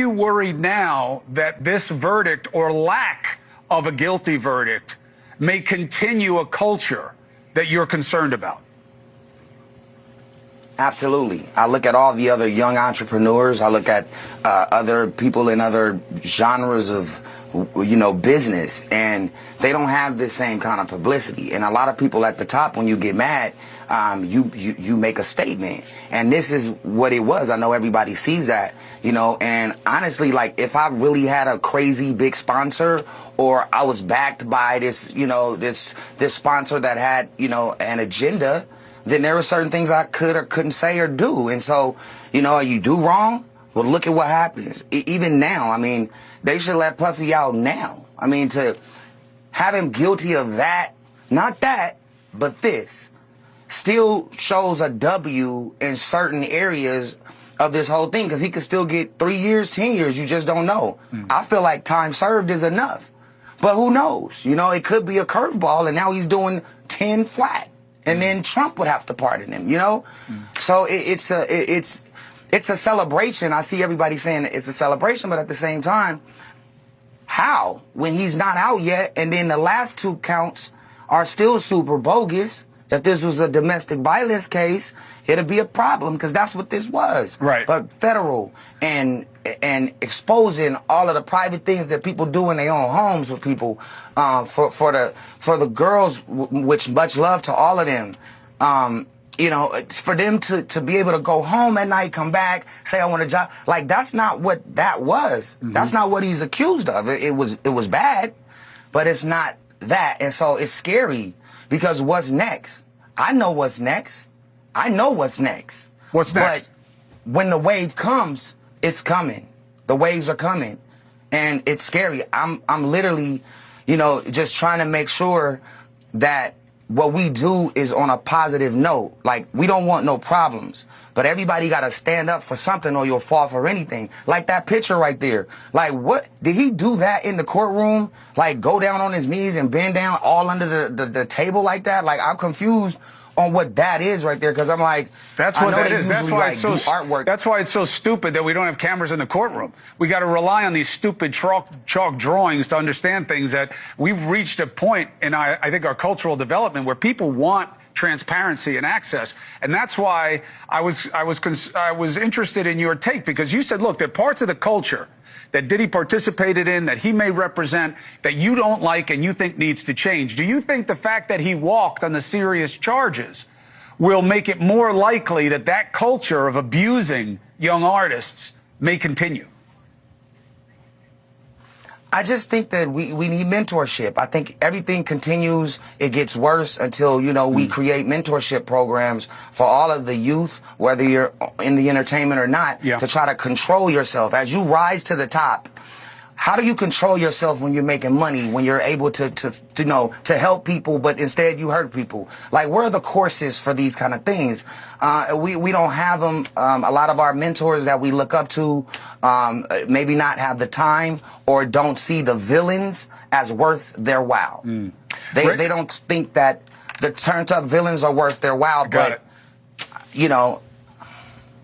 Are you worried now that this verdict or lack of a guilty verdict may continue a culture that you're concerned about? Absolutely. I look at all the other young entrepreneurs. I look at other people in other genres of, business, and they don't have this same kind of publicity. And a lot of people at the top, when you get mad, you make a statement. And this is what it was. I know everybody sees that, and honestly, like, if I really had a crazy big sponsor, or I was backed by this, this sponsor that had, an agenda, then there were certain things I could or couldn't say or do. And so, you do wrong, well, look at what happens. Even now, I mean, they should let Puffy out now. I mean, to have him guilty of that, not that, but this, still shows a W in certain areas of this whole thing, because he could still get 3 years, 10 years. You just don't know. I feel like time served is enough. But who knows? It could be a curveball, and now he's doing 10 flat. And then Trump would have to pardon him, So it's a celebration. I see everybody saying it's a celebration, but at the same time, how? When he's not out yet, and then the last 2 counts are still super bogus. If this was a domestic violence case, it'd be a problem, because that's what this was. Right. But federal and exposing all of the private things that people do in their own homes with people, for the girls, which much love to all of them, for them to be able to go home at night, come back, say I want a job, like, that's not what that was. That's not what he's accused of. It was bad, but it's not that. And so it's scary, because what's next? I know what's next. What's next? But when the wave comes, it's coming. The waves are coming, and it's scary. I'm literally, just trying to make sure that what we do is on a positive note. Like, we don't want no problems, but everybody got to stand up for something, or you'll fall for anything. Like that picture right there. Like, what? Did he do that in the courtroom? Like, go down on his knees and bend down all under the table like that? Like, I'm confused on what that is right there, because I'm like, that's what that is. That's why it's so artwork. That's why it's so stupid that we don't have cameras in the courtroom. We got to rely on these stupid chalk drawings to understand things. That we've reached a point in I think our cultural development where people want transparency and access, and that's why I was interested in your take, because you said, look, there are parts of the culture that Diddy participated in, that he may represent, that you don't like and you think needs to change. Do you think the fact that he walked on the serious charges will make it more likely that that culture of abusing young artists may continue? I just think that we need mentorship. I think everything continues. It gets worse until, we create mentorship programs for all of the youth, whether you're in the entertainment or not, to try to control yourself. As you rise to the top, how do you control yourself when you're making money, when you're able to help people, but instead you hurt people? Like, where are the courses for these kind of things? We don't have them. A lot of our mentors that we look up to maybe not have the time, or don't see the villains as worth their while. They don't think that the turned up villains are worth their while, but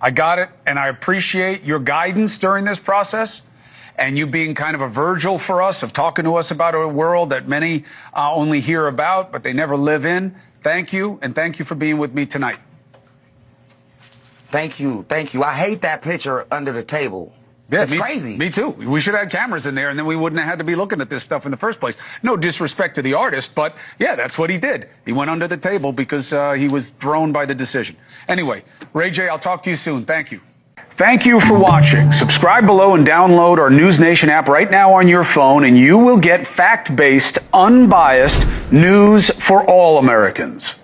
I got it, and I appreciate your guidance during this process, and you being kind of a Virgil for us, of talking to us about a world that many only hear about, but they never live in. Thank you, and thank you for being with me tonight. Thank you. I hate that picture under the table. Yeah, it's crazy. Me too. We should have had cameras in there, and then we wouldn't have had to be looking at this stuff in the first place. No disrespect to the artist, but yeah, that's what he did. He went under the table because he was thrown by the decision. Anyway, Ray J, I'll talk to you soon. Thank you. Thank you for watching. Subscribe below and download our News Nation app right now on your phone, and you will get fact-based, unbiased news for all Americans.